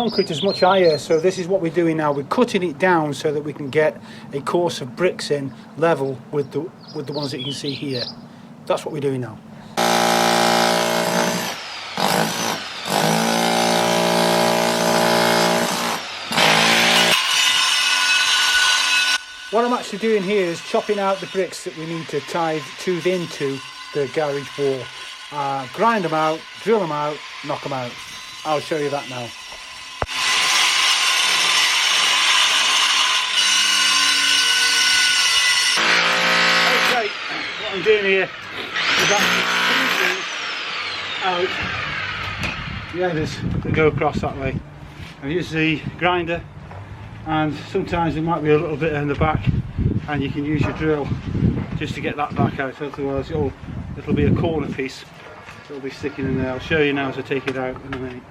concrete is much higher, so this is what we're doing now. We're cutting it down so that we can get a course of bricks in level with the ones that you can see here. That's what we're doing now. What I'm actually doing here is chopping out the bricks that we need to tooth into the garage wall. Grind them out, drill them out, knock them out. I'll show you that now. Okay, what I'm doing here is actually out the others that go across that way. I use the grinder, and sometimes there might be a little bit in the back, and you can use your drill just to get that back out, otherwise it'll be a corner piece that'll be sticking in there. I'll show you now as I take it out in a minute.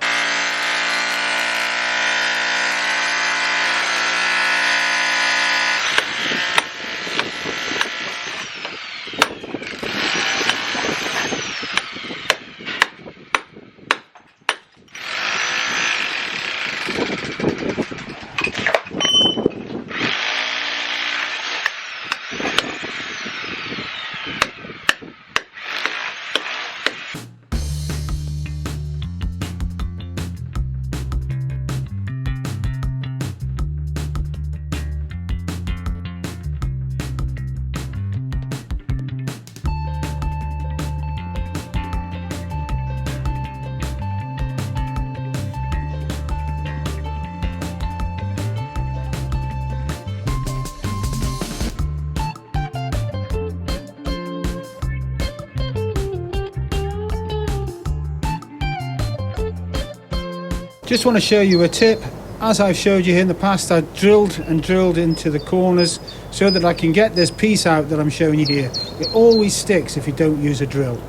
Just want to show you a tip. As I've showed you in the past, I drilled and drilled into the corners so that I can get this piece out that I'm showing you here. It always sticks if you don't use a drill.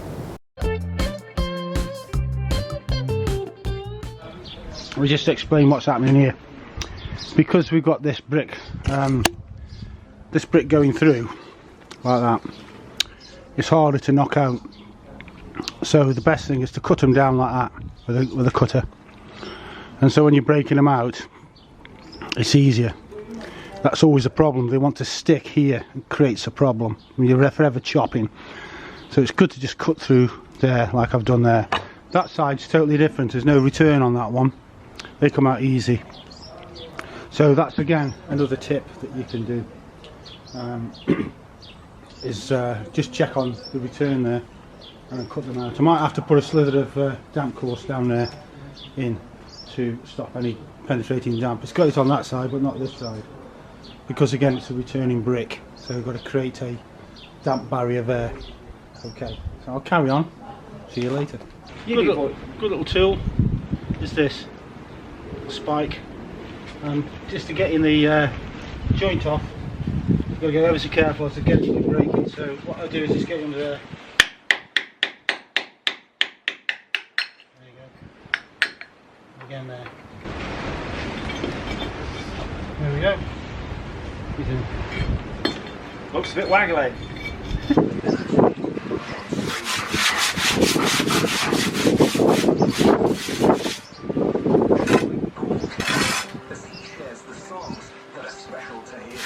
Let me just explain what's happening here. Because we've got this brick going through like that, it's harder to knock out. So the best thing is to cut them down like that with a cutter. And so when you're breaking them out, it's easier. That's always a problem. They want to stick here. It creates a problem when you're forever chopping. So it's good to just cut through there like I've done there. That side's totally different. There's no return on that one. They come out easy. So that's again another tip that you can do. Is just check on the return there and cut them out. I might have to put a slither of damp course down there in to stop any penetrating damp. It's got it on that side but not this side, because again it's a returning brick, so we've got to create a damp barrier there. Okay, so I'll carry on, see you later. Good little tool is this spike, just to get in the joint off you've got to go ever so careful to get it to break it. So what I do is just get under there. Again there. There we go. Looks a bit waggly. Shares the songs that are special to him.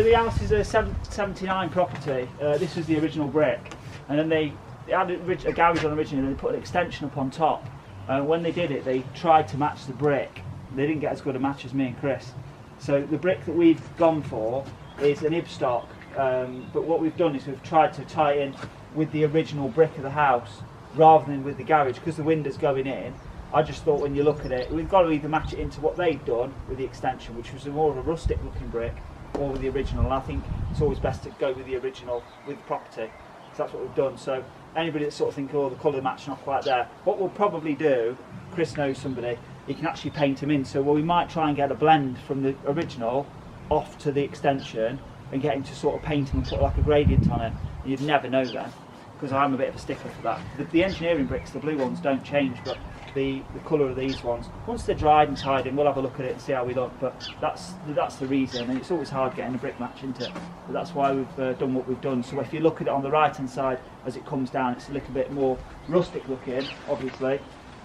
the house is a 79 property. This was the original brick, and then they had a garage on originally, and they put an extension up on top. When they did it, they tried to match the brick. They didn't get as good a match as me and Chris. So the brick that we've gone for is an Ibstock, but what we've done is we've tried to tie in with the original brick of the house rather than with the garage, because the window's going in. I just thought when you look at it, we've got to either match it into what they've done with the extension, which was more of a rustic looking brick, or with the original. And I think it's always best to go with the original with the property. So that's what we've done. So anybody that's sort of thinking, oh, the colour match not quite there, what we'll probably do, Chris knows somebody, he can actually paint them in. So we might try and get a blend from the original off to the extension and get him to sort of paint them and put like a gradient on it. And you'd never know then, because I'm a bit of a stickler for that. The engineering bricks, the blue ones, don't change, but the colour of these ones, once they're dried and tied in, we'll have a look at it and see how we look. But that's the reason, and it's always hard getting a brick match into it. But that's why we've done what we've done. So if you look at it on the right hand side as it comes down, it's a little bit more rustic looking, obviously.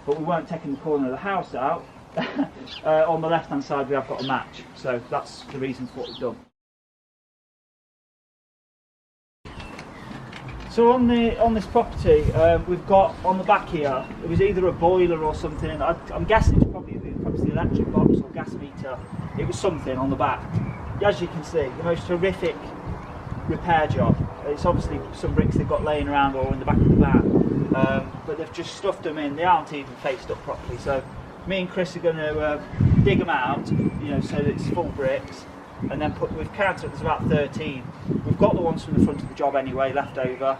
But we weren't taking the corner of the house out. On the left hand side we have got a match, so that's the reason for what we've done. So on this property, we've got on the back here, it was either a boiler or something. I'm guessing it's probably the electric box or gas meter. It was something on the back. As you can see, the most horrific repair job. It's obviously some bricks they've got laying around or in the back of the van, but they've just stuffed them in. They aren't even faced up properly. So me and Chris are going to dig them out, so that it's full bricks. And then we've counted, there's about 13. We've got the ones from the front of the job anyway, left over.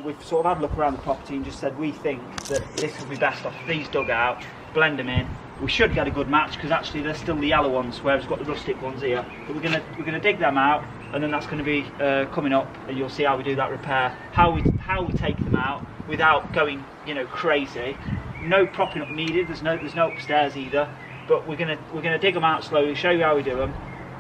We've sort of had a look around the property and just said we think that this would be best off these dug out, blend them in. We should get a good match, because actually they're still the yellow ones, whereas we've got the rustic ones here. But we're gonna dig them out, and then that's going to be coming up, and you'll see how we do that repair, how we take them out without going crazy. No propping up needed. There's no upstairs either. But we're gonna dig them out slowly, show you how we do them.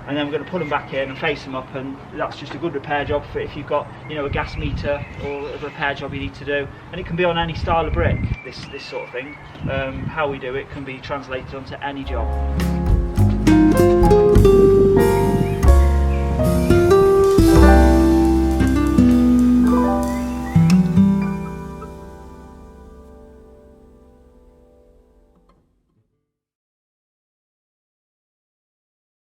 And then we're going to put them back in and face them up, and that's just a good repair job for if you've got a gas meter or a repair job you need to do. And it can be on any style of brick, this sort of thing. How we do it can be translated onto any job.